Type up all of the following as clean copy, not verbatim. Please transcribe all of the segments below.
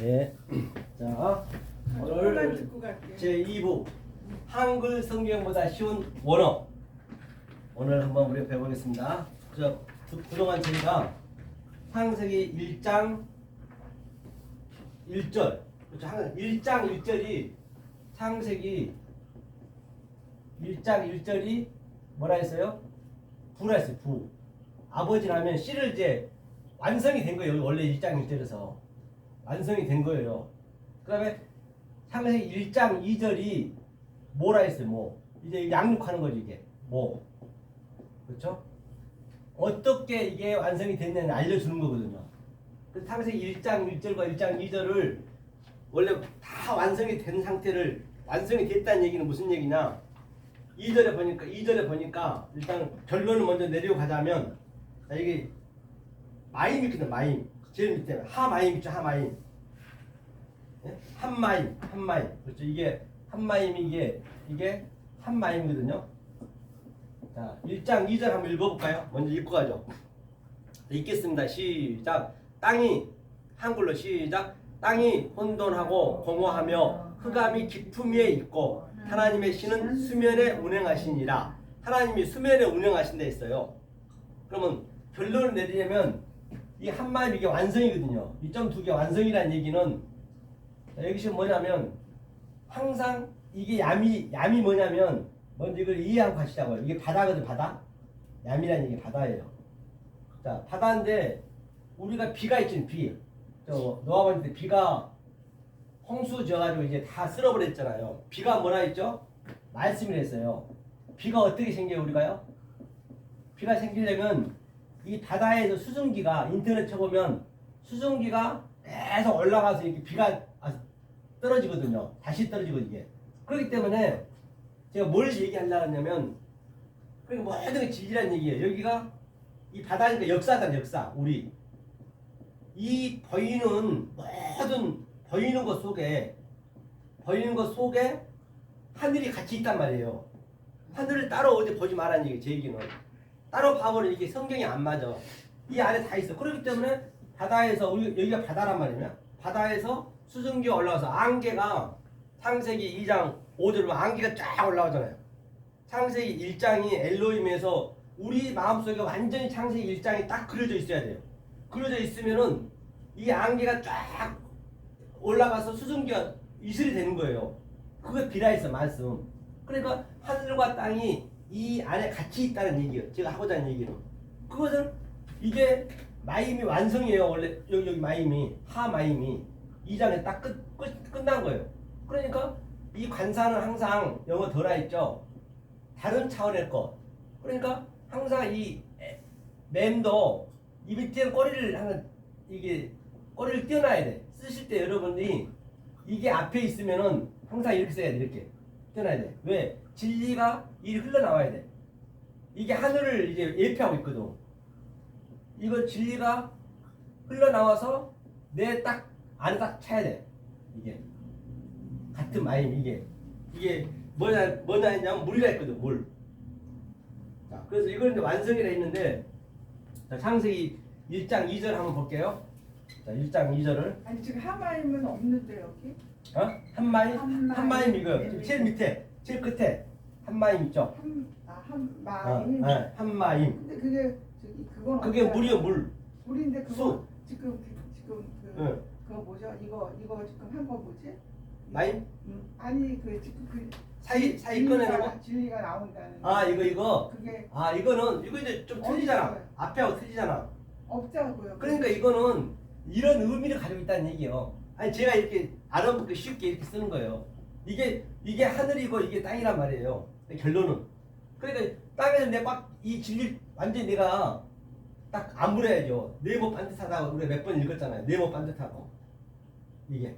네. 자, 오늘 듣고 갈게요. 제2부 한글 성경보다 쉬운 원어 오늘 한번 우리 배워보겠습니다. 그동안 저희가 창세기 1장 1절, 그렇죠? 1장 1절이 창세기 1장 1절이 뭐라 했어요? 부라 했어요. 부. 아버지라면 씨를 이제 완성이 된 거예요. 원래 1장 1절에서 완성이 된 거예요. 그 다음에 창세기 1장 2절이 뭐라 했어요? 뭐 이제 양육하는 거지 이게 뭐 그렇죠? 어떻게 이게 완성이 됐냐는 알려주는 거거든요. 그래서 창세기 1장 1절과 1장 2절을 원래 다 완성이 된 상태를 완성이 됐다는 얘기는 무슨 얘기냐? 2절에 보니까 일단 결론을 먼저 내리고 가자면 자, 이게 마임이 있거든. 마임 제일 밑에 하마임 있죠. 하마임 네? 한마임 그렇죠. 이게 한마임이 이게 한마임이거든요. 자 1장 2절 한번 읽어볼까요? 먼저 읽고 가죠. 읽겠습니다. 시작. 땅이 한글로 시작. 땅이 혼돈하고 공허하며 흑암이 깊음 위에 있고 하나님의 신은 수면에 운행하시니라. 하나님이 수면에 운행하신다 했어요. 그러면 결론을 내리려면 이 한마임 이게 완성이거든요. 2.2개 완성이라는 얘기는 여기서 뭐냐면 항상 이게 얌이 뭐냐면 먼저 이걸 이해하고 가시자고요. 이게 바다거든. 바다. 얌이라는 얘기 바다예요. 자 바다인데 우리가 비가 있죠. 비. 저 노아번 때 비가 홍수 져가지고 이제 다 쓸어버렸잖아요. 비가 뭐라 했죠? 말씀을 했어요. 비가 어떻게 생겨요 우리가요? 비가 생기려면 이 바다에서 수증기가 인터넷 쳐보면 수증기가 계속 올라가서 이렇게 비가 떨어지거든요. 다시 떨어지고 이게. 그렇기 때문에 제가 뭘 얘기하려고 하냐면 그러니까 모든 게 진리란 얘기예요. 여기가 이 바다니까 역사다 역사. 우리 이 보이는 모든 보이는 것 속에 하늘이 같이 있단 말이에요. 하늘을 따로 어디 보지 말라는 얘기. 제 얘기는 따로 봐버리면 이게 성경이 안 맞아. 이 안에 다 있어. 그렇기 때문에 바다에서 여기가 바다란 말이냐? 바다에서 수증기가 올라와서 안개가 창세기 2장 5절로 안개가 쫙 올라오잖아요. 창세기 1장이 엘로힘에서 우리 마음속에 완전히 창세기 1장이 딱 그려져 있어야 돼요. 그려져 있으면은 이 안개가 쫙 올라가서 수증기가 이슬이 되는 거예요. 그거 비라 있어 말씀. 그러니까 하늘과 땅이 이 안에 같이 있다는 얘기예요. 제가 하고자 하는 얘기는. 그것은 이게 마임이 완성이에요. 원래 여기 마임이 하마임이 2장에 딱 끝난 거예요. 그러니까 이 관사는 항상 영어 덜아 있죠. 다른 차원의 것. 그러니까 항상 이 맴도 이 밑에 꼬리를 항상 이게 꼬리를 띄어놔야 돼. 쓰실 때 여러분들이 이게 앞에 있으면은 항상 이렇게 써야 돼. 이렇게 띄어놔야 돼. 왜? 진리가 이리 흘러나와야 돼. 이게 하늘을 이제 예표하고 있거든. 이거 진리가 흘러나와서 내 딱 안에 딱 차야 돼. 이게 같은 마임 이게 뭐냐 했냐면 물이라 했거든. 물. 자, 그래서 이걸 이제 완성이라 했는데 자, 창세기 1장 2절 한번 볼게요. 자, 1장 2절을 아니 지금 하마임은 없는데 여기? 한마임? 한마임 이거 제일 밑에 제일 끝에 한마임 있죠? 한마임. 한마임. 근데 그게 그건 그게 물이요 물. 물인데 그거 수. 지금 응. 그거 뭐죠? 이거 지금 한 거 뭐지? 마임? 아니 그 지금 그 사이 꺼내는 거? 진리가 나온다는. 이거. 그게 이거는 이거 이제 좀 틀리잖아. 앞에하고 틀리잖아. 없자고요. 그러니까 이거는 이런 의미를 가지고 있다는 얘기예요. 아니 제가 이렇게 알아보기 쉽게 이렇게 쓰는 거예요. 이게 하늘이고 이게 땅이란 말이에요. 결론은. 그러니까 땅에서 내가 이 진리 완전히 내가 딱 안 물어야죠. 네모 반듯하다고 우리가 몇 번 읽었잖아요. 네모 반듯하고 이게.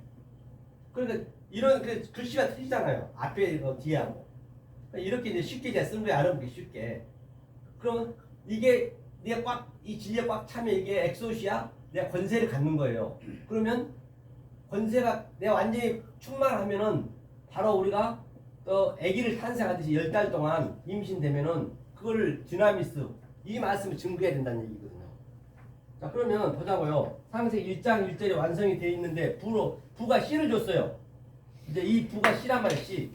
그러니까 이런 글씨가 틀리잖아요. 앞에 이거 뒤에 하고. 그러니까 이렇게 이제 쉽게 제가 쓴 거예요. 알아보기 쉽게. 그러면 이게 내가 꽉 이 진리가 꽉 차면 이게 엑소시아 내가 권세를 갖는 거예요. 그러면 권세가 내가 완전히 충만하면은 바로 우리가 또 아기를 탄생하듯이 10달 동안 임신되면은 그거를 디나미스 이 말씀을 증거해야 된다는 얘기거든요. 자 그러면 보자고요. 상세 1장 1절에 완성이 되어 있는데 부가 C를 줬어요. 이제 이 부가 C란 말이에요. C.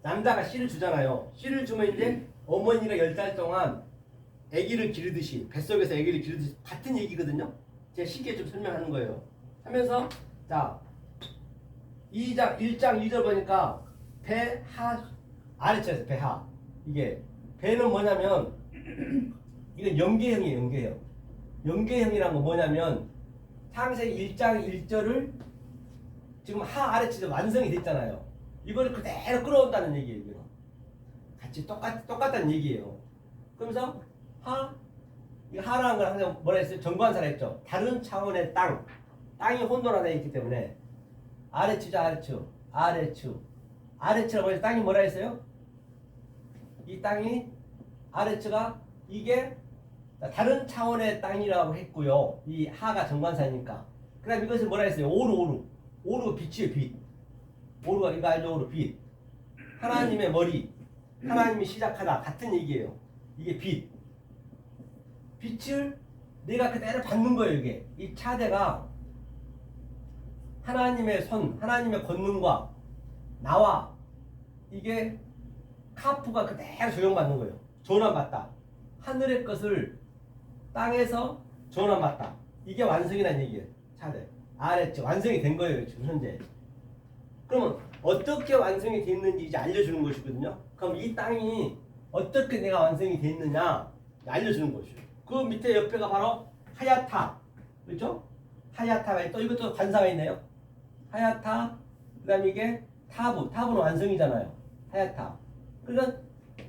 남자가 C를 주잖아요. C를 주면 이제 어머니가 10달 동안 아기를 기르듯이 뱃속에서 아기를 기르듯이 같은 얘기거든요. 제가 쉽게 좀 설명하는 거예요. 하면서 자 1장 2절 보니까 배하 아래쪽에서 배하 이게 배는 뭐냐면 이건 연계형이에요. 연계형. 연계형이란 건 뭐냐면 창세기 1장 1절을 지금 하 아래쪽에 완성이 됐잖아요. 이거를 그대로 끌어온다는 얘기예요. 이거는. 같이 똑같다는 얘기예요. 그러면서 이거 하라는 걸 항상 뭐라 했어요? 정관사라 했죠. 다른 차원의 땅이 혼돈화되어 있기 때문에 아래추죠. 아래추라고 해서 땅이 뭐라 했어요? 이 땅이 아래추가 이게 다른 차원의 땅이라고 했고요. 이 하가 정관사니까. 그다음 이것을 뭐라 했어요? 오르가 빛이에요. 빛. 오르가 이거 알죠? 오르 빛. 하나님의 머리. 하나님이 시작하다 같은 얘기예요. 이게 빛. 빛을 내가 그대로 받는 거예요. 이게 이 차대가 하나님의 손, 하나님의 권능과 나와 이게 카프가 그대로 적용받는 거예요. 전환받다. 하늘의 것을 땅에서 전환받다. 이게 완성이라는 얘기예요. 차대. 아래쪽 완성이 된 거예요. 지금 현재. 그러면 어떻게 완성이 됐는지 이제 알려주는 것이거든요. 그럼 이 땅이 어떻게 내가 완성이 됐느냐 알려주는 것이에요. 그 밑에 옆에가 바로 하야타. 그렇죠? 하야타가 또 이것도 관사가 있네요. 하야타. 그 다음에 이게 타부는 완성이잖아요. 하야타. 그러니까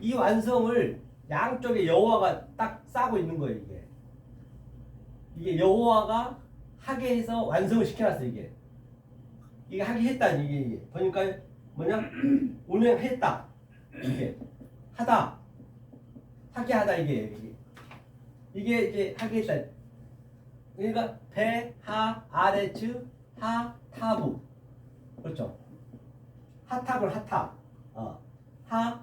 이 완성을 양쪽에 여호와가 딱 싸고 있는 거예요. 이게 여호와가 하게 해서 완성을 시켜놨어요. 이게 하게 했다. 이게 보니까 뭐냐? 운행했다. 이게 하다. 하게 하다 이게 이제 하게 했다. 그러니까 배, 하, 아래츠, 하, 타부. 그렇죠? 하타군 하타. 하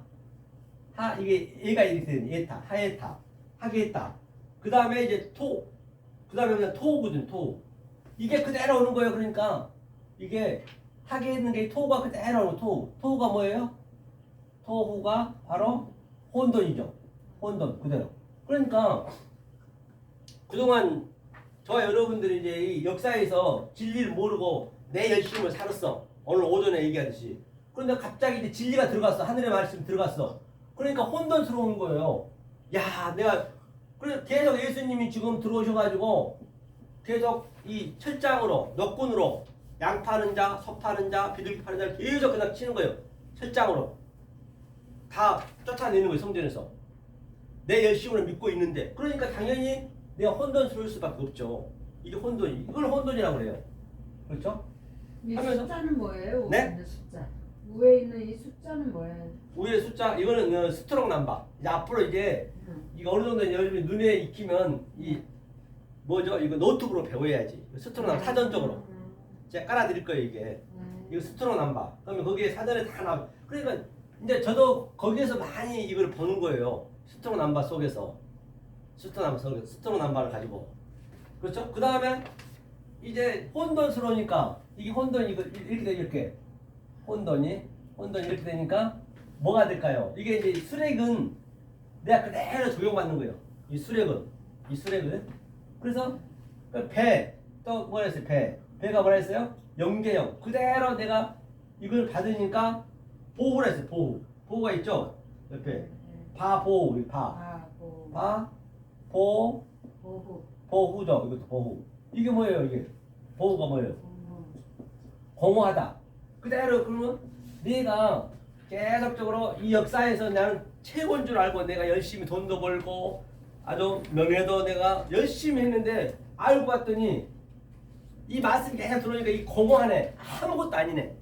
이게 얘가 이렇게 되는 예타, 하예타. 하게 했다. 그 다음에 이제 그 다음에 그냥 토우거든. 토우. 이게 그대로 오는 거예요. 그러니까 이게 하게 했는 게 토우가 그대로 오는 토우. 토우가 뭐예요? 토우가 바로 혼돈이죠. 혼돈 그대로. 그러니까 그동안 저와 여러분들이 이제 이 역사에서 진리를 모르고 내 열심을 살았어. 오늘 오전에 얘기하듯이. 그런데 갑자기 이제 진리가 들어갔어. 하늘의 말씀이 들어갔어. 그러니까 혼돈스러운 거예요. 야, 내가 그래서 계속 예수님이 지금 들어오셔가지고 계속 이 철장으로 너꾼으로 양 파는 자, 소 파는 자, 비둘기 파는 자 계속 그냥 치는 거예요. 철장으로 다 쫓아내는 거예요. 성전에서 내 열심을 믿고 있는데 그러니까 당연히 내가 혼돈스러울 수밖에 없죠. 이게 혼돈이 이걸 혼돈이라고 그래요. 그렇죠? 이 하면서- 숫자는 뭐예요? 네? 위에 있는 숫자. 위에 있는 이 숫자는 뭐예요? 위에 숫자 이거는 스트롱 넘버. 이제 앞으로 이제 이거 어느 정도 여러분이 눈에 익히면 이 뭐죠? 이거 노트북으로 배워야지. 스트롱 넘버 사전적으로 제가 깔아드릴 거예요. 이거 스트롱 넘버. 그러면 거기에 사전에 다 나와. 그러니까 이제 저도 거기에서 많이 이걸 보는 거예요. 스트롱 넘버 속에서 스트롱 넘버를 가지고 그렇죠? 그 다음에 이제 혼돈스러우니까 이게 혼돈이 이렇게 돼 이렇게 혼돈이 이렇게 되니까 뭐가 될까요? 이게 이제 수렉은 내가 그대로 적용받는 거예요. 이 수렉은 그래서 배 또 뭐라 했어요? 배가 뭐라 했어요? 연계형 그대로 내가 이걸 받으니까 보호라 했어요. 보호가 있죠? 옆에 보호 보호죠. 이것도 보호. 이게 뭐예요? 이게 보호가 뭐예요? 공허하다. 그대로 그러면 내가 계속적으로 이 역사에서 나는 최고인 줄 알고 내가 열심히 돈도 벌고 아주 명예도 내가 열심히 했는데 알고 봤더니 이 말씀이 계속 들어오니까 이 공허하네. 아무것도 아니네.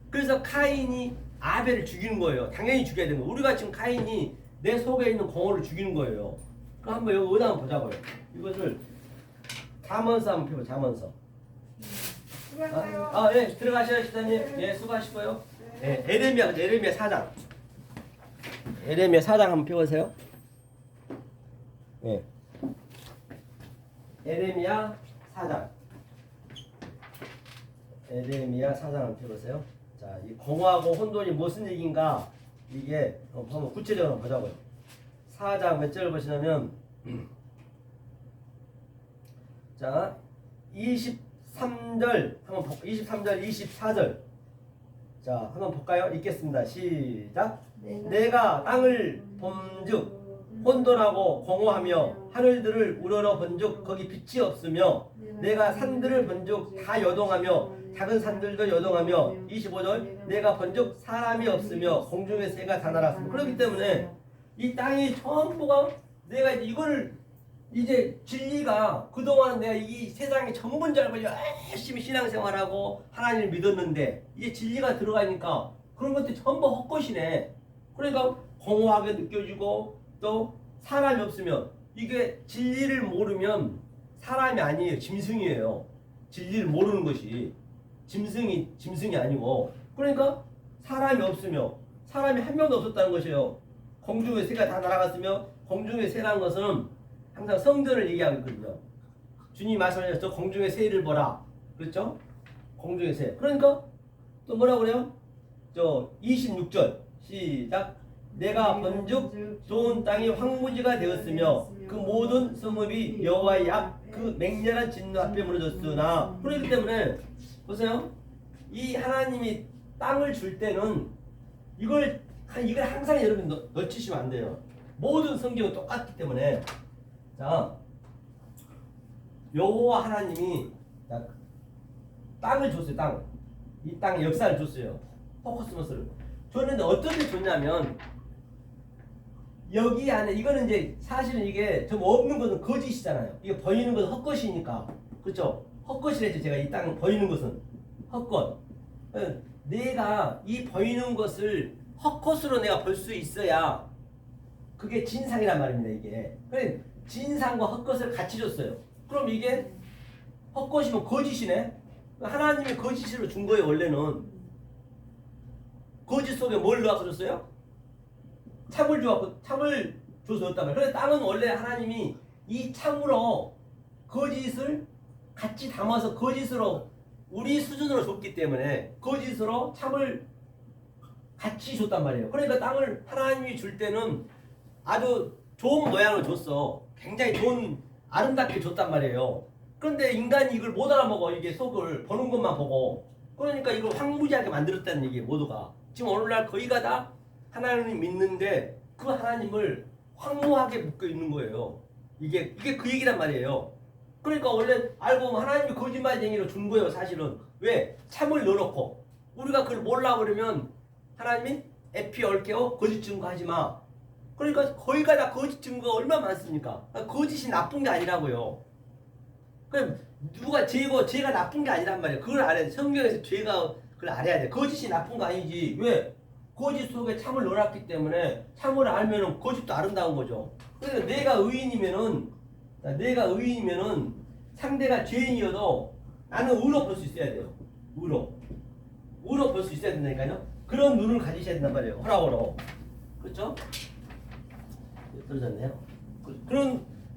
그래서 카인이 아벨을 죽이는 거예요. 당연히 죽여야 되는 거예요. 우리가 지금 카인이 내 속에 있는 공허를 죽이는 거예요. 그럼 한번 여기 의담 한번 보자고요. 이것을 잠언서 한번 펴봐. 잠언서. 수고하세요. 예, 들어가셔요, 시장님. 예, 수고하시고요. 예, 에레미야 4장. 에레미야 4장 한번 펴보세요. 예. 에레미야 4장. 에레미야 4장 한번 펴보세요. 자, 이 공허하고 혼돈이 무슨 얘기인가? 이게 한번 구체적으로 보자고요. 4장 몇 절을 보시냐면 자, 23절 한번 23절 24절. 자, 한번 볼까요? 읽겠습니다. 시작. 내가 땅을 본즉 혼돈하고 공허하며 하늘들을 우러러 본즉 거기 빛이 없으며 내가 산들을 본즉 다 여동하며 작은 산들도 여동하며 25절 내가 본즉 사람이 없으며 공중의 새가 다 날았습니다. 그렇기 때문에 이 땅이 전부가 내가 이거를 이제 진리가 그동안 내가 이 세상에 전부인 줄 알고 열심히 신앙생활하고 하나님을 믿었는데 이제 진리가 들어가니까 그런 것들이 전부 헛것이네. 그러니까 공허하게 느껴지고 또 사람이 없으면 이게 진리를 모르면 사람이 아니에요. 짐승이에요. 진리를 모르는 것이 짐승이 아니고 그러니까 사람이 없으며 사람이 한 명도 없었다는 것이에요. 공중의 새가 다 날아갔으며 공중의 새라는 것은 항상 성전을 얘기하고 있거든요. 주님이 말씀하셨죠. 공중의 새를 보라. 그렇죠? 공중의 새. 그러니까 또 뭐라고 그래요? 저 26절 시작. 내가 본즉 좋은 땅이 황무지가 되었으며 그 모든 성읍이 여호와의 앞 그 맹렬한 진노 앞에 무너졌으나 그렇기 때문에 보세요. 이 하나님이 땅을 줄 때는 이걸 항상 여러분 놓치시면 안 돼요. 모든 성경은 똑같기 때문에 자 여호와 하나님이 땅을 줬어요. 이 땅의 역사를 줬어요. 포커스머스를 줬는데 어떤 데 줬냐면 여기 안에 이거는 이제 사실은 이게 좀 없는 것은 거짓이잖아요. 이게 보이는 것은 헛것이니까 그렇죠? 헛것이랬죠. 제가 이 땅 보이는 것은 헛것. 내가 이 보이는 것을 헛것으로 내가 볼 수 있어야 그게 진상이란 말입니다. 이게 그래 진상과 헛것을 같이 줬어요. 그럼 이게 헛것이면 거짓이네. 하나님이 거짓으로 준 거예요. 원래는 거짓 속에 뭘 넣어서 줬어요? 참을 줘서 줬단 말이에요. 그래서 땅은 원래 하나님이 이 참으로 거짓을 같이 담아서 거짓으로 우리 수준으로 줬기 때문에 거짓으로 참을 같이 줬단 말이에요. 그러니까 땅을 하나님이 줄 때는 아주 좋은 모양을 줬어. 굉장히 좋은 아름답게 줬단 말이에요. 그런데 인간이 이걸 못 알아먹어. 이게 속을 보는 것만 보고. 그러니까 이걸 황무지하게 만들었다는 얘기예요. 모두가. 지금 오늘날 거의가 다 하나님 믿는데 그 하나님을 황무하게 묶여 있는 거예요. 이게 그 얘기란 말이에요. 그러니까 원래 알고 보면 하나님이 거짓말쟁이로 준 거예요. 사실은. 왜? 참을 넣어놓고 우리가 그걸 몰라 그러면 하나님이 에피 얼케어 거짓 증거하지 마. 그러니까 거의가 다 거짓 증거가 얼마나 많습니까? 거짓이 나쁜 게 아니라고요. 그럼 누가 죄가 나쁜 게 아니란 말이에요. 그걸 알아야 돼. 성경에서 죄가 그걸 알아야 돼. 거짓이 나쁜 거 아니지. 왜? 거짓 속에 참을 넣어놨기 때문에 참을 알면은 거짓도 아름다운 거죠. 그래서 내가 의인이면은 상대가 죄인이어도 나는 의로 볼 수 있어야 돼요. 의로 볼 수 있어야 된다니까요. 그런 눈을 가지셔야 된단 말이에요. 허락으로. 그렇죠? 떨어졌네요.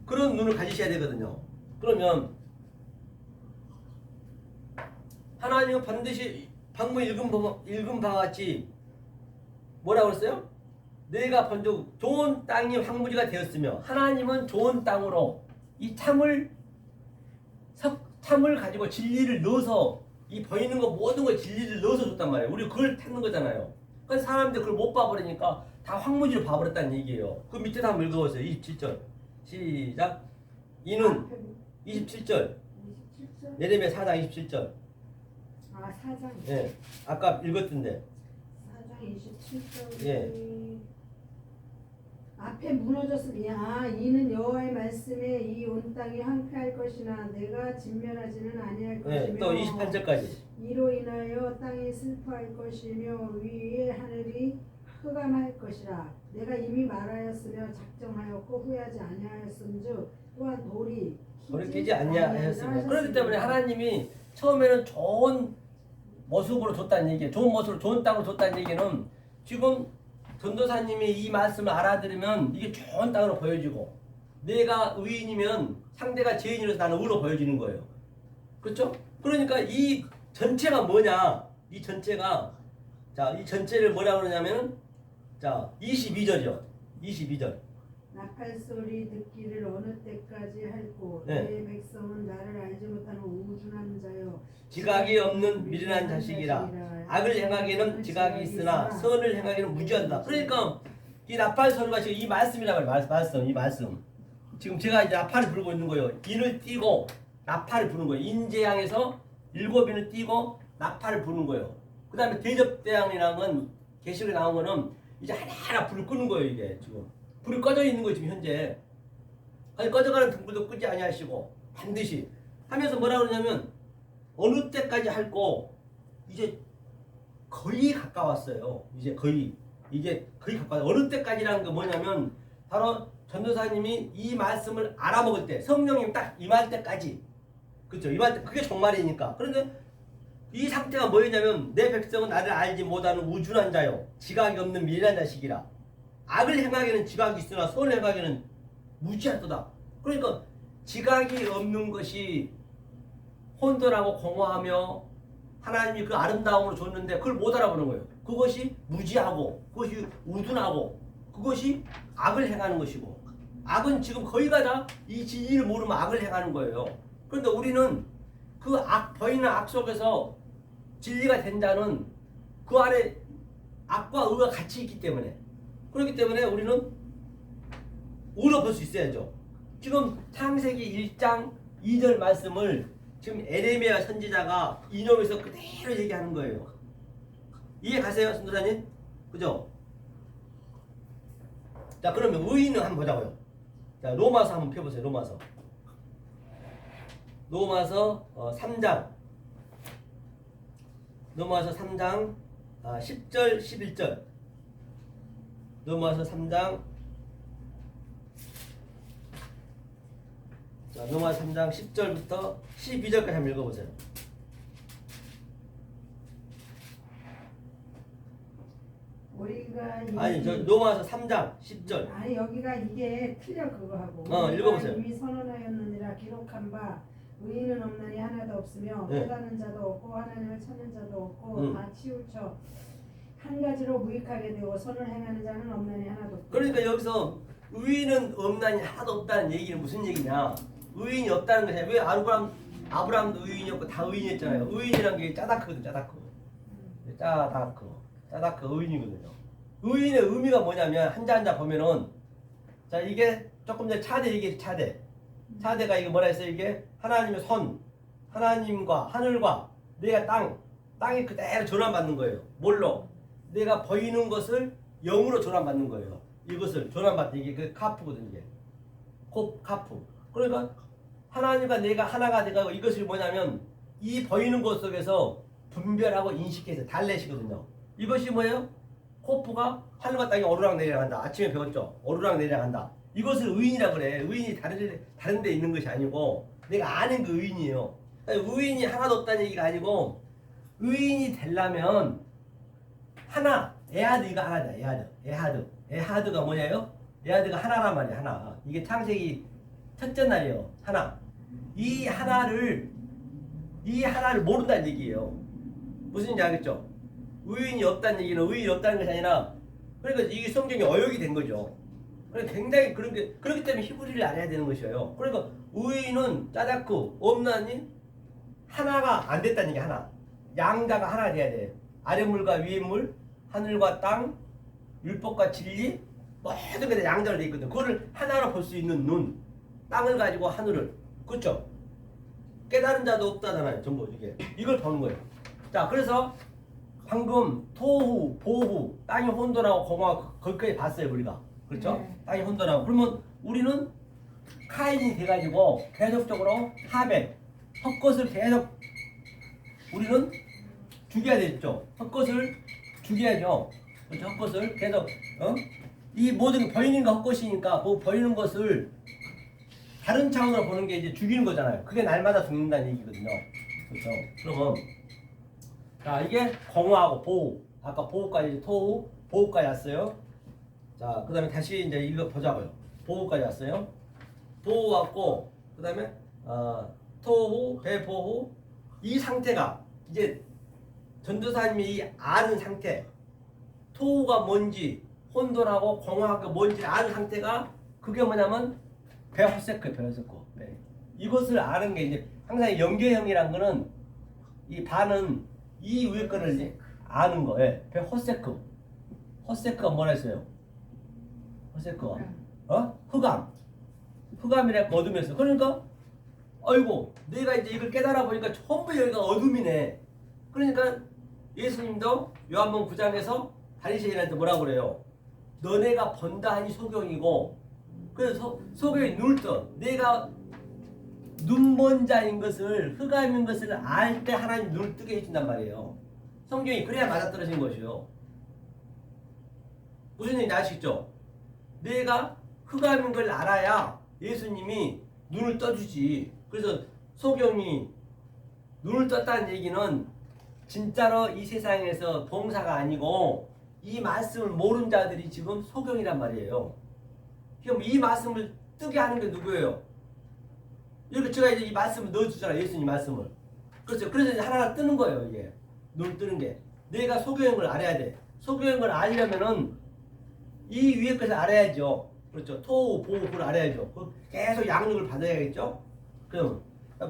그런 눈을 가지셔야 되거든요. 그러면 하나님은 반드시 방금 읽은 바와 같이 뭐라고 그랬어요? 내가 본즉 좋은 땅이 황무지가 되었으며 하나님은 좋은 땅으로 이 참을 가지고 진리를 넣어서 이 보이는 거 모든 거 진리를 넣어서 줬단 말이에요. 우리 그걸 찾는 거잖아요. 그래서 사람들 그걸 못 봐버리니까 다 황무지로 봐버렸다는 얘기예요. 그 밑에다 한번 읽어보세요. 27절 시작. 이는 27절 예레미야 4장 27절. 아 4장. 예, 아까 읽었던데. 4장 27절. 예. 앞에 무너졌으며 이는 여호와의 말씀에 이 온 땅이 황폐할 것이나 내가 진멸하지는 아니할 예, 것이며 또 28절까지. 이로 인하여 땅이 슬퍼할 것이며 위의 하늘이 흑암할 것이라. 내가 이미 말하였으며 작정하였고 후회하지 아니하였음즉 또한 돌이 돌이키지 아니하였으며. 그렇기 때문에 하나님이 처음에는 좋은 모습으로 줬다는 얘기예요. 좋은 모습으로 좋은 땅으로 줬다는 얘기는 지금 전도사님이 이 말씀을 알아들으면 이게 좋은 땅으로 보여지고 내가 의인이면 상대가 죄인이라서 나는 의로 보여지는 거예요. 그렇죠? 그러니까 이 전체가 뭐냐? 이 전체가 자, 이 전체를 뭐라 그러냐면은 자, 22절이요. 22절. 나팔 소리 듣기를 어느 때까지 할꼬 네. 내 백성은 나를 알지 못하는 우둔한 자요 지각이 없는 미련한 자식이라. 악을 행하기는 지각이 있으나 선을 행하기는 무지한다. 그러니까 이 나팔 소리가 지금 이 말씀이란 말이에요. 말씀, 이 말씀. 지금 제가 이제 나팔을 부르고 있는 거예요. 인을 띄고 나팔을 부는 거예요. 인재양에서 7인을 띄고 나팔을 부는 거예요. 그 다음에 대접대양이라는 건 계시록에 나온 거는 이제 하나하나 불을 끄는 거예요. 이게 지금 불이 꺼져 있는 거예요. 지금 현재. 아니 꺼져가는 등불도 끄지 아니하시고 반드시 하면서 뭐라 그러냐면 어느 때까지 할고 이제 거의 가까웠어요. 이제 거의 가까워. 어느 때까지라는 게 뭐냐면 바로 전도사님이 이 말씀을 알아먹을 때 성령님 딱 임할 때까지 그렇죠. 임할 때 그게 종말이니까. 그런데 이 상태가 뭐였냐면 내 백성은 나를 알지 못하는 우준한 자요 지각이 없는 미련한 자식이라. 악을 행하기는 지각이 있으나 선을 행하기는 무지하도다. 그러니까 지각이 없는 것이 혼돈하고 공허하며 하나님이 그 아름다움으로 줬는데 그걸 못 알아보는 거예요. 그것이 무지하고 그것이 우둔하고 그것이 악을 행하는 것이고 악은 지금 거의가 다 이 진리를 모르면 악을 행하는 거예요. 그런데 우리는 그 악, 보이는 악 속에서 진리가 된다는 그 안에 악과 의가 같이 있기 때문에 그렇기 때문에 우리는 의로 볼 수 있어야죠. 지금 창세기 1장 2절 말씀을 지금 에레미야 선지자가 인용해서 그대로 얘기하는 거예요. 이해 가세요, 선도사님? 그죠? 자, 그러면 의인을 한번 보자고요. 자, 로마서 한번 펴보세요. 로마서 3장. 로마서 3장 10절, 11절. 로마서 3장. 자, 로마서 3장 10절부터 12절까지 한번 읽어보세요. 우리가 아니, 저 로마서 3장 10절. 아니 여기가 이게 틀려 그거하고 읽어보세요. 이미 선언하였느니라 기록한 바 의인은 없나니 하나도 없으며 네. 깨닫는 자도 없고 하나님을 찾는 자도 없고 다 치우쳐 한 가지로 무익하게 되고 선을 행하는 자는 없나니 하나도 없고. 그러니까 여기서 의인은 없나니 하나도 없다는 얘기는 무슨 얘기냐? 의인이 없다는 것이 왜 아브라함도 의인이었고 다 의인이었잖아요. 의인이란 게 짜다크거든, 짜다크. 짜다크 의인이거든요. 의인의 의미가 뭐냐면 한자 보면은 자 이게 조금 전에 차대 얘기했죠. 차대가 이게 뭐라 했어요? 이게 하나님의 손, 하나님과 하늘과 내가 땅이 그대로 전환받는 거예요. 뭘로? 내가 보이는 것을 영으로 전환받는 거예요. 이것을 전환받는 이게 그 카프거든요. 이게 카프. 그러니까 하나님과 내가 하나가 돼가고 이것이 뭐냐면 이 보이는 것 속에서 분별하고 인식해서 달래시거든요. 이것이 뭐예요? 코프가 하늘과 땅이 오르락 내리락한다. 아침에 배웠죠. 오르락 내리락한다. 이것을 의인이라 그래. 의인이 다른 데 있는 것이 아니고 내가 아는 그 의인이에요. 의인이 하나도 없다는 얘기가 아니고 의인이 되려면 하나 에하드가 하나다. 에하드가 뭐냐요? 에하드가 하나란 말이야. 하나. 이게 창세기 첫째 날이에요. 하나. 이 하나를 모른다는 얘기예요. 무슨지 알겠죠? 의인이 없다는 얘기는 의인이 없다는 것이 아니라 그러니까 이게 성경이 어역이 된 거죠. 그러니까 굉장히 그렇기 때문에 히브리를 알아야 되는 것이에요. 그러니까 의인은 짜다크 없나니 하나가 안 됐다는 얘기. 하나. 양자가 하나 돼야 돼. 아랫물과 위에물, 하늘과 땅, 율법과 진리 모든 게 다 양자로 돼 있거든. 그거를 하나로 볼 수 있는 눈. 땅을 가지고 하늘을. 그렇죠? 깨달은 자도 없다잖아요. 전부 이걸 보는 거예요. 자, 그래서 방금 토후, 보후, 땅이 혼돈하고 공허하고 거기까지 봤어요, 우리가. 그렇죠? 네. 땅이 혼돈하고. 그러면 우리는 카인이 돼가지고 계속적으로 하벳, 헛것을 계속 우리는 죽여야 되겠죠. 헛것을 죽여야죠. 그렇죠? 헛것을 계속 이 모든 보이는 거 헛것이니까 그 보이는 것을 다른 차원으로 보는 게 이제 죽이는 거잖아요. 그게 날마다 죽는다는 얘기거든요. 그렇죠? 그러면 자 이게 공허하고 보호. 아까 보호까지 토후, 보호까지 왔어요. 자 그다음에 다시 이제 이거 보자고요. 보호까지 왔어요. 보호하고 그다음에 토후, 배보후 이 상태가 이제 전도사님이 이 아는 상태, 토후가 뭔지 혼돈하고 공허하고 뭔지 아는 상태가 그게 뭐냐면 배호세크, 배호세크. 네. 이것을 아는 게 이제 항상 연계형이란 거는 이 반은 이 위에 거를 이제 아는 거. 예. 배호세크. 호세크가 뭐라 했어요? 호세크가 흑암. 흑암이라고 어둠이었어. 그러니까 아이고 내가 이제 이걸 깨달아 보니까 전부 여기가 어둠이네. 그러니까 예수님도 요한복음 9장에서 바리새인한테 뭐라고 그래요? 너네가 본다 하니 소경이고 그래서 소경이 눈을 떠. 내가 눈먼 자인 것을 흑암인 것을 알 때 하나님 눈을 뜨게 해준단 말이에요. 성경이 그래야 맞아떨어진 것이요. 무슨 얘기인지 아시죠? 내가 흑암인 걸 알아야 예수님이 눈을 떠주지. 그래서 소경이 눈을 떴다는 얘기는 진짜로 이 세상에서 봉사가 아니고 이 말씀을 모르는 자들이 지금 소경이란 말이에요. 그럼 이 말씀을 뜨게 하는 게 누구예요? 이렇게 제가 이제 이 말씀을 넣어주잖아요. 예수님 말씀을. 그렇죠. 그래서 이제 하나하나 뜨는 거예요. 이게 눈을 뜨는 게. 내가 소경인 걸 알아야 돼. 소경인 걸 알려면은 이 위에 것을 알아야죠. 그렇죠. 토우, 보우, 그걸 알아야죠. 계속 양육을 받아야겠죠. 그럼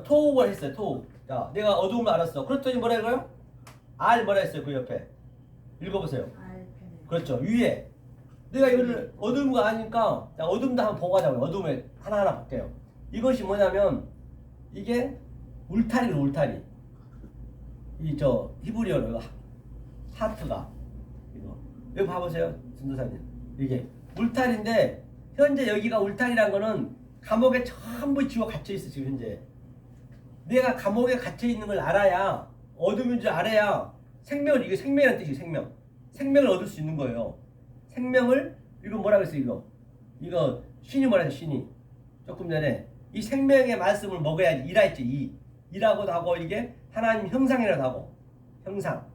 토우가 했어요. 토우. 자, 내가 어두움을 알았어. 그랬더니 뭐라 이거요? 알 뭐라 했어요? 그 옆에. 읽어보세요. 그렇죠. 위에. 내가 이거를 어두운 거 아니까 자, 어둠도 한번 보고 가자고요. 어둠에 하나하나 볼게요. 이것이 뭐냐면 이게 울타리로 울타리. 이 저 히브리어로 하트가 이거 여기 봐보세요. 전도사님. 이게 울타리인데 현재 여기가 울타리란 거는 감옥에 전부 지워 갇혀 있어 지금 현재. 내가 감옥에 갇혀 있는 걸 알아야 어둠인 줄 알아야 생명을 이게 생명이라는 뜻이에요. 생명. 생명을 얻을 수 있는 거예요. 생명을 이거 뭐라 그랬어요? 이거 신이 뭐라 했어? 신이 조금 전에 이 생명의 말씀을 먹어야지 이라 했지. 이라고도 하고 이게 하나님 형상이라고 하고 형상.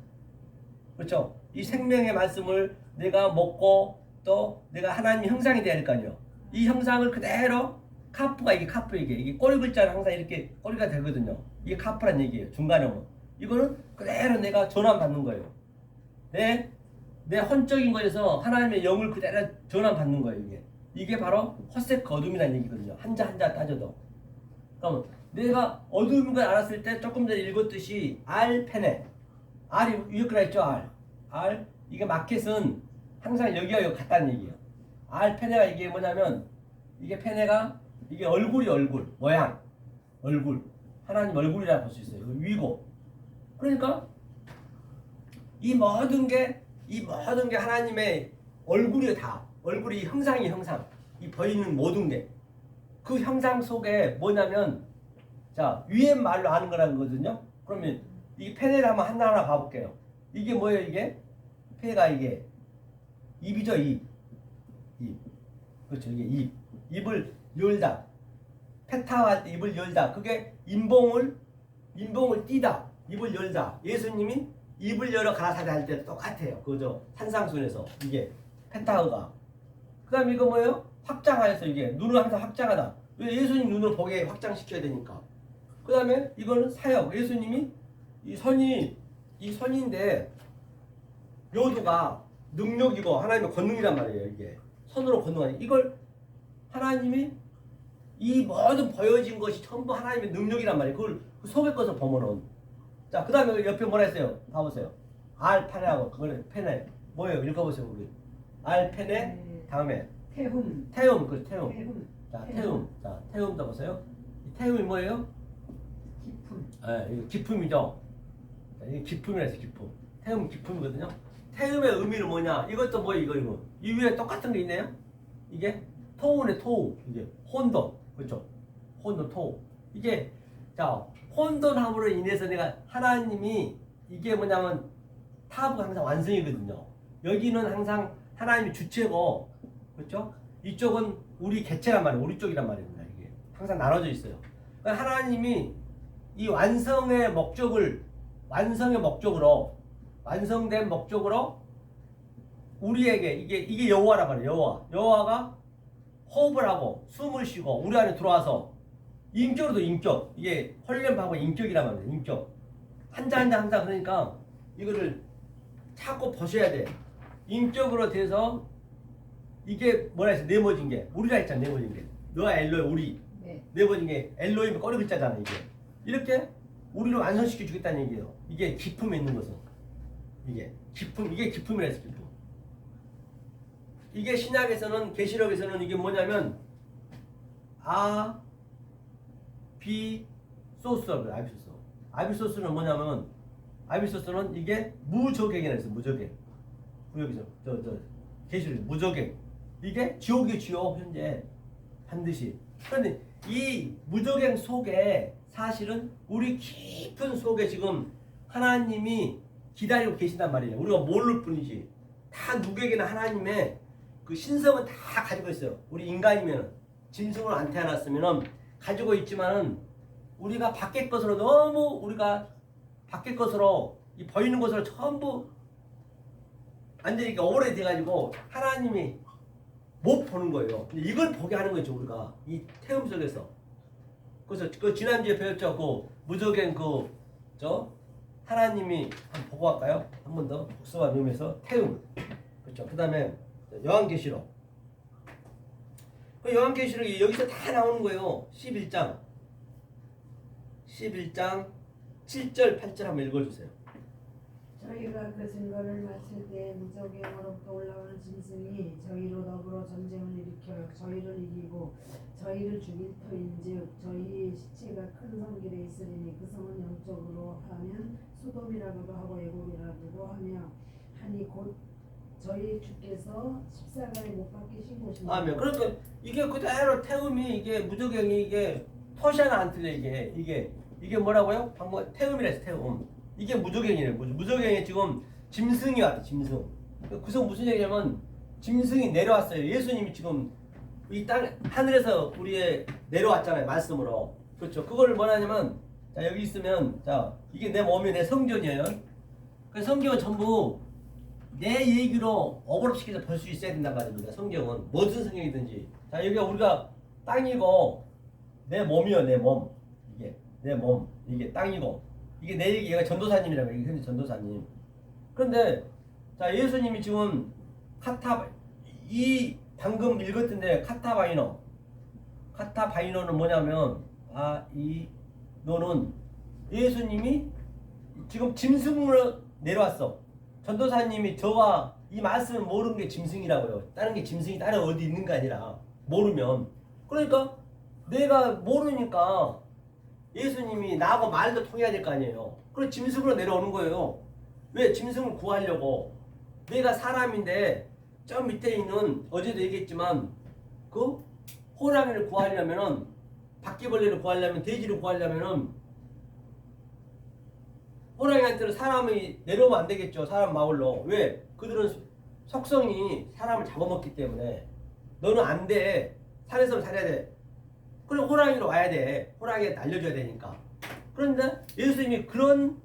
그렇죠? 이 생명의 말씀을 내가 먹고 또 내가 하나님 형상이 돼야 될 거 아니에요. 이 형상을 그대로 카프가 이게 카프 이게 꼬리 글자는 항상 이렇게 꼬리가 되거든요. 이게 카프란 얘기예요. 중간에 오면 이거는 그대로 내가 전환 받는 거예요. 내 혼적인 거에서 하나님의 영을 그대로 전환 받는 거예요. 이게 바로 헛색 어둠이라는 얘기거든요. 한자 한자 따져도. 그러면 내가 어둠인 걸 알았을 때 조금 전에 읽었듯이 알페네. 알이 위에 거라 했죠. 알. 이게 마켓은 항상 여기가 여기 같다는 얘기예요. 알페네가 이게 뭐냐면 이게 페네가 이게 얼굴이 얼굴 모양 얼굴 하나님 얼굴이라고 볼 수 있어요. 위고 그러니까 이 모든 게 하나님의 얼굴이 다 얼굴이 형상이 형상 이 보이는 모든 게 그 형상 속에 뭐냐면 자 위에 말로 아는 거라는 거거든요. 그러면 이 페네를 한번 하나하나 봐볼게요. 이게 뭐예요? 이게 페가 이게 입이죠. 입 그렇죠. 이게 입을 열다 페타와 할 때 입을 열다 그게 인봉을 띄다 입을 열다 예수님이 입을 열어 가라사대 할 때도 똑같아요. 그죠? 산상순에서 이게 페타흐가 그 다음에 이거 뭐예요? 확장하여서 이게 눈을 항상 확장하다 왜 예수님 눈을 보게 확장시켜야 되니까 그 다음에 이거는 사역 예수님이 이 선인데 요도가 능력이고 하나님의 권능이란 말이에요. 이게 선으로 권능하니 이걸 하나님이 이 모든 보여진 것이 전부 하나님의 능력이란 말이에요. 그걸 그 속의 것을 보면은 자 그 다음에 옆에 뭐라 했어요? 봐보세요. 알페네하고 그걸 페네 뭐예요? 읽어보세요. 우리 알페네 다음에 태움 그 태움 자 태움도 보세요. 이 태움이 뭐예요? 기품. 이거 기품이죠. 이게 기품이라 해서 기품. 태움 기품이거든요. 태움의 의미는 뭐냐? 이것도 뭐예요? 이거 이 위에 똑같은 게 있네요. 이게 토우네 토우 이게 혼돈 그렇죠? 혼돈 토우 이게 자 혼돈함으로 인해서 내가 하나님이 이게 뭐냐면 타브가 항상 완성이거든요. 여기는 항상 하나님이 주체고 그렇죠? 이쪽은 우리 개체란 말이에요. 우리 쪽이란 말입니다. 이게 항상 나눠져 있어요. 그러니까 하나님이 이 완성된 목적으로 우리에게 이게 여호와란 말이에요. 여호와가 호흡을 하고 숨을 쉬고 우리 안에 들어와서 인격으로도 인격 이게 헐렘하고 인격이란 말이에요. 인격 한자 그러니까 이거를 자꾸 보셔야 돼. 인격으로 돼서 이게 뭐라 했어? 네모진 게 우리라 했잖아. 네모진 게 너가 엘로이 우리 네. 네모진 게 엘로이면 꼬리 글자잖아. 이게 이렇게 우리를 완성시켜 주겠다는 얘기예요. 이게 기품에 있는 것은 이게 기품 이게 기품이라 했어. 기품. 이게 신약에서는 계시록에서는 이게 뭐냐면 아비소스라고 해요. 아비소스. 아비소스는 뭐냐면 아비소스는 이게 무저객이라 했어. 무저객. 여기서 저 계시록 무저객. 이게 지옥의 지옥 현재 반드시. 그런데 이 무저객 속에 사실은 우리 깊은 속에 지금 하나님이 기다리고 계신단 말이에요. 우리가 모를 뿐이지. 다 누구에게나 하나님의 그 신성은 다 가지고 있어요. 우리 인간이면 짐승을 안 태어났으면 가지고 있지만은 우리가 밖의 것으로 너무 우리가 밖의 것으로 이 보이는 것으로 전부 완전히 오래 돼가지고 하나님이 못 보는 거예요. 근데 이걸 보게 하는 거죠 우리가 이 태움 속에서. 그래서 그 지난주에 배웠죠. 그 무적행 그저 하나님이 한번 보고 갈까요? 한 번 더 복수와 의미에서 태움. 그렇죠. 그 다음에 요한계시록. 그 요한계시록이 여기서 다 나오는 거예요. 11장 7절 8절 한번 읽어주세요. 저희가 그 증거를 마칠 때 무적행으로부터 올라오는 짐승이 저희로 더불어 전쟁을 일으켜 저희를 이기고 저희를 죽일 터인즉 저희의 시체가 큰 성길에 있으리니 그 성은 영적으로 하면 소돔이라고도 하고 애국이라고도 하니 곧 저희 주께서 십자가에 못 박히신 곳입니다. 아멘. 그러니까 이게 그대로 태음이 이게 무적행이 이게 토시아나 안 틀려 이게 뭐라고요? 방금 태음이라 했어. 태음. 이게 무적행이래요. 무적행이 지금 짐승이 왔다. 짐승. 그래서 무슨 얘기냐면 짐승이 내려왔어요. 예수님이 지금 이 땅 하늘에서 우리의 내려왔잖아요. 말씀으로. 그렇죠. 그거를 뭐냐면 자 여기 있으면 자 이게 내 몸이 내 성전이에요. 그 성경은 전부 내 얘기로 어그럽시켜서 볼 수 있어야 된단 말입니다. 성경은 뭐든 성경이든지. 자 여기가 우리가 땅이고 내 몸이요. 내 몸. 이게 내 몸. 이게 땅이고 이게 내 얘기 얘가 전도사님이라고 이게 현재 전도사님. 그런데 자 예수님이 지금 이 방금 읽었던데 카타바이노는 뭐냐면 너는 예수님이 지금 짐승으로 내려왔어. 전도사님이 저와 이 말씀을 모르는 게 짐승이라고요. 다른 게 짐승이 다른 어디 있는 게 아니라 모르면 그러니까 내가 모르니까 예수님이 나하고 말도 통해야 될 거 아니에요. 그래서 짐승으로 내려오는 거예요. 왜? 짐승을 구하려고. 내가 사람인데 저 밑에 있는 어제도 얘기했지만 그 호랑이를 구하려면은 바퀴벌레를 구하려면 돼지를 구하려면은 호랑이한테는 사람이 내려오면 안 되겠죠. 사람 마을로. 왜? 그들은 속성이 사람을 잡아먹기 때문에 너는 안 돼. 산에서 살아야 돼. 그럼 호랑이로 와야 돼. 호랑이한테 알려줘야 되니까. 그런데 예수님이 그런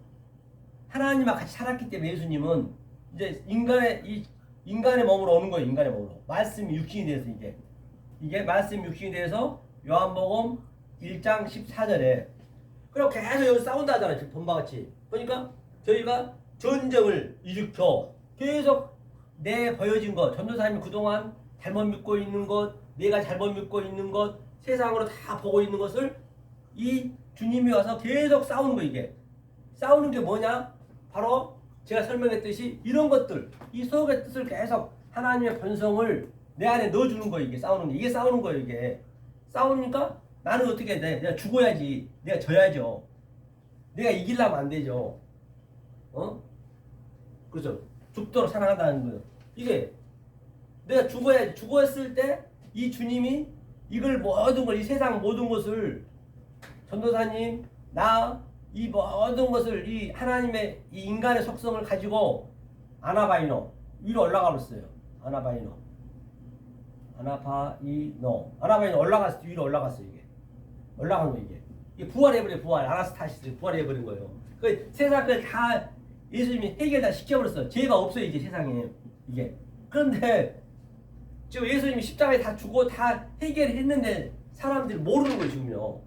하나님과 같이 살았기 때문에 예수님은 이제 인간의 몸으로 오는 거예요. 인간의 몸으로. 말씀이 육신이 돼서 이게 말씀이 육신이 돼서 요한복음 1장 14절에 그리고 계속 여기 싸운다 하잖아요. 지금 돈바같이. 그러니까 저희가 전쟁을 일으켜 계속 내 보여진 것, 전도사님이 그동안 잘못 믿고 있는 것, 내가 잘못 믿고 있는 것, 세상으로 다 보고 있는 것을 이 주님이 와서 계속 싸우는 거 이게. 싸우는 게 뭐냐? 바로 제가 설명했듯이 이런 것들, 이 속의 뜻을 계속 하나님의 본성을 내 안에 넣어주는 거예요. 이게 싸우는 게. 이게 싸우는 거예요. 이게. 싸우니까 나는 어떻게 해야 돼? 내가 죽어야지. 내가 져야죠. 내가 이기려면 안 되죠. 그렇죠. 죽도록 사랑한다는 거예요. 이게 내가 죽어야지. 죽었을 때 이 주님이 이걸 모든 걸, 이 세상 모든 것을 전도사님, 이 모든 것을 이 하나님의 이 인간의 속성을 가지고 아나바이노 위로 올라가 버렸어요. 아나바이노 올라갔어. 위로 올라갔어. 이게 올라간 거 이게 부활해버려. 아나스타시스 부활해버린 거예요. 그 세상 걸 다 예수님이 해결 다 시켜버렸어. 죄가 없어요 이제 세상에 이게. 그런데 지금 예수님이 십자가에 다 주고 다 해결했는데 사람들이 모르는 거예요 지금요.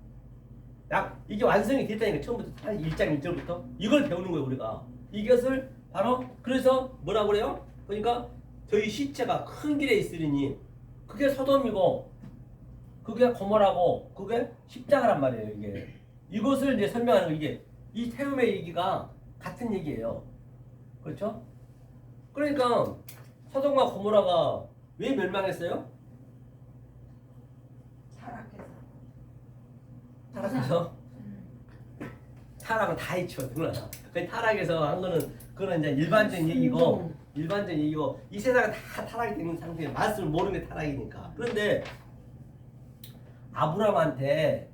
이게 완성이 됐다니까 처음부터 한 1장 1절부터 이걸 배우는 거예요 우리가. 이것을 바로 그래서 뭐라고 그래요? 그러니까 저희 시체가 큰 길에 있으리니 그게 소돔이고 그게 고모라고 그게 십자가란 말이에요 이게. 이것을 이제 설명하는 거 이게 이 태음의 얘기가 같은 얘기예요. 그렇죠? 그러니까 소돔과 고모라가 왜 멸망했어요? 타락해서 타락은 다 있죠 누구나. 그 타락해서 한 거는 그거는 이제 일반적인 얘기고 이 세상은 다 타락이 되는 상태에 말씀을 모르는 게 타락이니까. 그런데 아브라함한테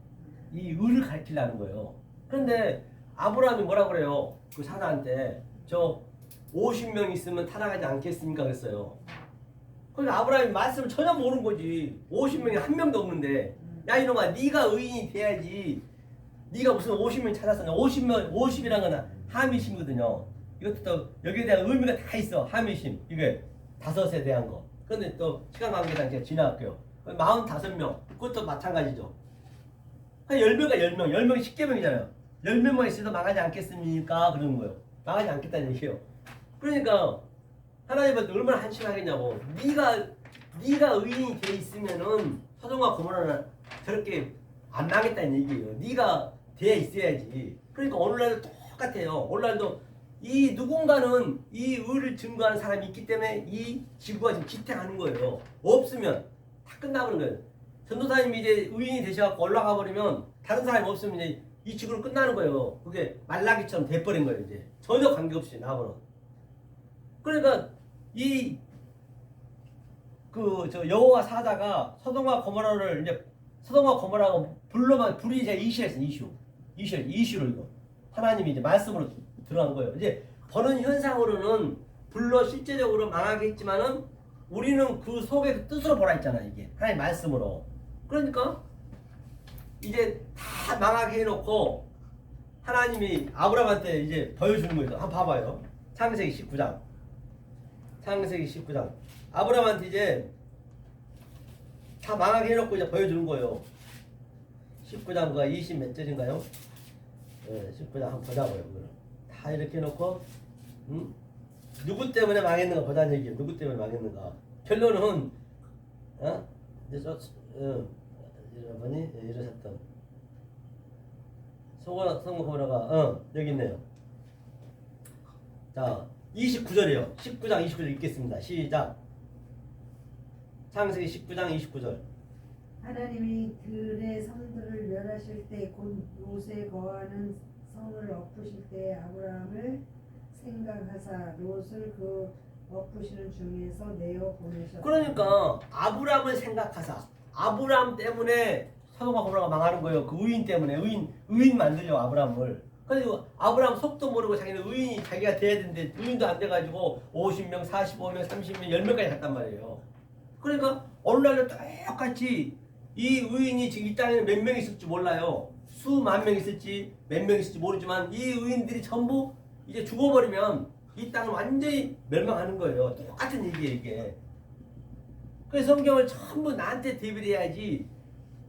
이 의를 가르치려는 거예요. 그런데 아브라함이 뭐라 그래요? 그 사자한테 저 50명 있으면 타락하지 않겠습니까? 그랬어요. 그러니까 아브라함이 말씀을 전혀 모르는 거지. 50명이 한 명도 없는데 야 이놈아 네가 의인이 돼야지. 네가 무슨 50명 찾았었냐. 50이란 건 하미심이거든요. 이것도 또 여기에 대한 의미가 다 있어. 하미심 이게 5에 대한 거. 그런데 또 시간 관계상 제가 지나갈게요. 45명 그것도 마찬가지죠. 10명과 10명이 10개명이잖아요 10명만 있어도 망하지 않겠습니까? 그러는 거예요. 망하지 않겠다는 얘기예요. 그러니까 하나님한테 얼마나 한심하겠냐고. 네가 의인이 돼 있으면은 소돔과 고모라는 저렇게 안 망했다는 얘기예요. 네가 돼 있어야지. 그러니까 오늘날도 똑같아요. 오늘날도 이 누군가는 이 의를 증거하는 사람이 있기 때문에 이 지구가 지금 지탱하는 거예요. 없으면 다 끝나버린 거예요. 전도사님이 이제 의인이 되셔갖고 올라가 버리면 다른 사람이 없으면 이제 이 지구는 끝나는 거예요. 그게 말라기처럼 돼버린 거예요. 이제 전혀 관계없이 나하고는. 그러니까 저 여호와 사자가 소돔과 고모라를 이제 소돔과 고모라가 불이 제가 이슈로 이거 하나님이 이제 말씀으로 들어간 거예요. 이제 보는 현상으로는 불로 실제적으로 망하겠지만은 우리는 그 속에 그 뜻으로 보라 했잖아 이게 하나님 말씀으로. 그러니까 이제 다 망하게 해놓고 하나님이 아브라함한테 이제 보여주는 거예요. 한번 봐봐요. 창세기 19장. 아브라함한테 이제 다 망하게 해놓고 이제 보여주는 거예요. 19장가 20 몇 절인가요? 네, 19장 한번 보자고요. 다 이렇게 해놓고 누구 때문에 망했는가 보자는 얘기예요. 누구 때문에 망했는가. 결론은 이제 여러분이 이러셨던 소고모라가 여기 있네요. 자 29절이에요. 19장 29절 읽겠습니다. 시작. 창세기 19장 29절. 하나님이 들의 성들을 멸하실 때 곧 롯에 거하는 성을 엎으실 때 아브라함을 생각하사 롯을 그 엎으시는 중에서 내어 보내셨다. 그러니까 아브라함을 생각하사 아브라함 때문에 소돔과 고모라가 망하는 거예요. 그 의인 때문에 의인 만들려 아브라함을. 그래서 아브라함 속도 모르고 자기는 의인이 자기가 돼야 되는데 의인도 안 돼가지고 50명, 45명, 30명, 10명까지 갔단 말이에요. 그러니까 오늘날도 똑같이 이 의인이 지금 이 땅에는 몇 명 있을지 몰라요. 수만 명 있을지 몇 명 있을지 모르지만 이 의인들이 전부 이제 죽어버리면 이 땅은 완전히 멸망하는 거예요. 똑같은 얘기예요 이게. 그래서 성경을 전부 나한테 대비를 해야지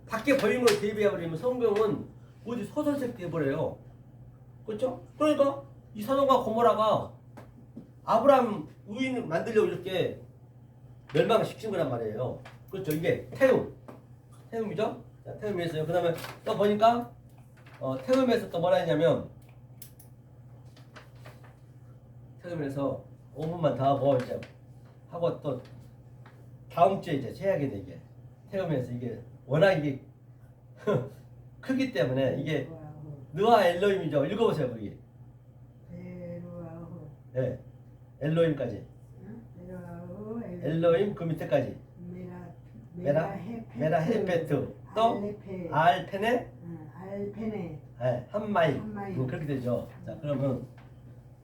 밖에 보이는 걸 대비해버리면 성경은 어디 소설책 돼버려요. 그렇죠? 그러니까 이 소돔과 고모라가 아브라함 의인을 만들려고 이렇게 멸망시킨 거란 말이에요. 그렇죠? 이게 태음이죠? 자, 태음이었어요. 그 다음에 또 보니까 태음에서 또 뭐라 했냐면 태음에서 5분만 더 하고 이제 하고 또 다음 주에 이제 해야게 되게 태음에서 이게 워낙 이게 크기 때문에 이게 느와 엘로힘이죠. 읽어보세요 거기. 네, 엘로힘까지. 엘로힘 그 밑에까지. 메라 헤페트 또 알페네 네, 한마임 그렇게 되죠. 자 그러면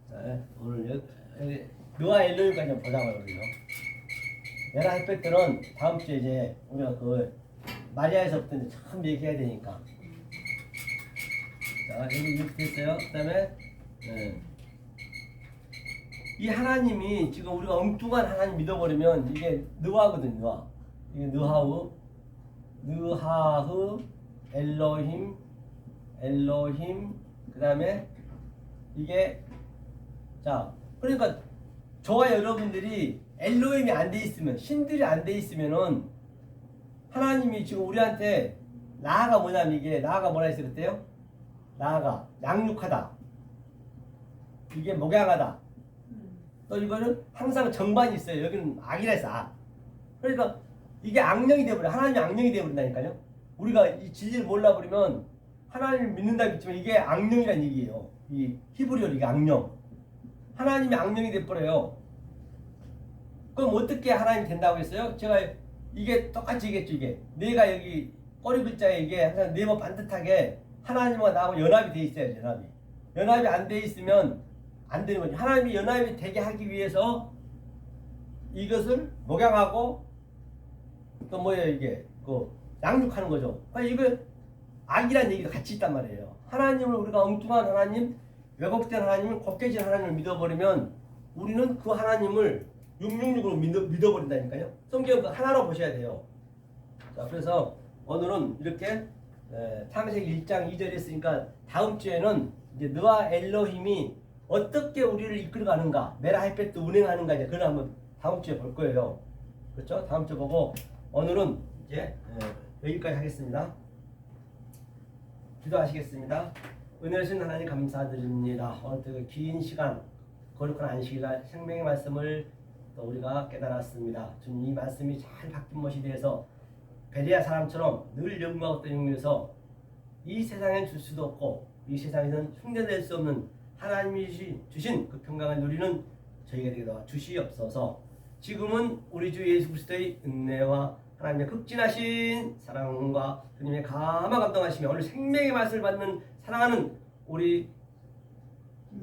자, 오늘 여기 느와 엘로힘까지 보자고요 우리요. 메라 헤페트는 다음 주에 이제 우리가 그 마리아에서부터 이제 처음 얘기해야 되니까. 자 여기 이렇게 됐어요. 그 다음에 이 하나님이 지금 우리가 엉뚱한 하나님 믿어버리면 이게 느와거든요. 이게 느하흐, 엘로힘, 그 다음에 이게 자 그러니까 저와 여러분들이 엘로힘이 안 돼 있으면 신들이 안 돼 있으면은 하나님이 지금 우리한테 나아가 뭐냐면 이게 나아가 뭐라 했어요 그때요? 나아가 양육하다 이게 목양하다 또 이거는 항상 정반이 있어요. 여기는 악이라 했어 악. 그러니까 이게 악령이 돼버려. 하나님이 악령이 돼버린다니까요. 우리가 이 진리를 몰라버리면 하나님을 믿는다 믿지만 이게 악령이란 얘기예요. 이 히브리어로 이게 악령. 하나님이 악령이 돼버려요. 그럼 어떻게 하나님이 된다고 했어요? 제가 이게 똑같이 얘기했죠. 이게 내가 여기 꼬리 글자에 이게 항상 네모 반듯하게 하나님과 나하고 연합이 돼 있어야죠. 연합이 안 돼 있으면 안 되는 거죠. 하나님이 연합이 되게 하기 위해서 이것을 목양하고 또 뭐예요 이게 그 양육하는 거죠. 이거 악이란 얘기도 같이 있단 말이에요. 하나님을 우리가 엉뚱한 하나님, 왜곡된 하나님을 곱게진 하나님을 믿어버리면 우리는 그 하나님을 666으로 믿어버린다니까요. 성경 그 하나로 보셔야 돼요. 자, 그래서 오늘은 이렇게 창세기 1장 2절에 했으니까 다음 주에는 이제 느와 엘로힘이 어떻게 우리를 이끌어가는가, 메라할벳도 운행하는가 이제 그걸 한번 다음 주에 볼 거예요. 그렇죠? 다음 주에 보고 오늘은 이제 여기까지 하겠습니다. 기도하시겠습니다. 은혜하신 하나님 감사드립니다. 오늘 긴 시간 거룩한 안식일날 생명의 말씀을 또 우리가 깨달았습니다. 주님 이 말씀이 잘 박힌 못이 되어서 베레아 사람처럼 늘 영광 어떤 영에서 이 세상엔 줄 수도 없고 이 세상에는 흉내낼 수 없는 하나님이 주신 그 평강을 누리는 저희가 되게 주시옵소서. 지금은 우리 주 예수 그리스도의 은혜와 하나님의 극진하신 사랑과 주님의 감화 감동하시며 오늘 생명의 맛을 받는 사랑하는 우리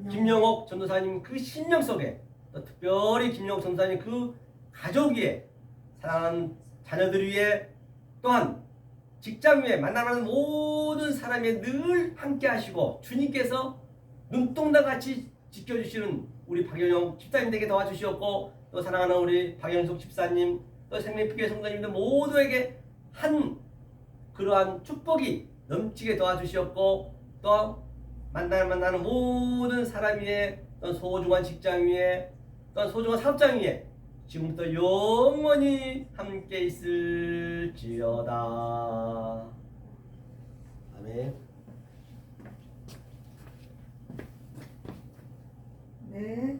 김영옥 전도사님 그 신령 속에 또 특별히 김영옥 전도사님 그 가족 위에 사랑하는 자녀들 위에 또한 직장 위에 만나는 모든 사람에 늘 함께 하시고 주님께서 눈동자같이 지켜주시는 우리 박연영 집사님 되게 도와주시옵고 또 사랑하는 우리 박연숙 집사님 또 생명피교회 성도님들 모두에게 한 그러한 축복이 넘치게 도와주시옵고 또 만나는 모든 사람 위에 또 소중한 직장 위에 또 소중한 사업장 위에 지금부터 영원히 함께 있을지어다. 아멘. 네.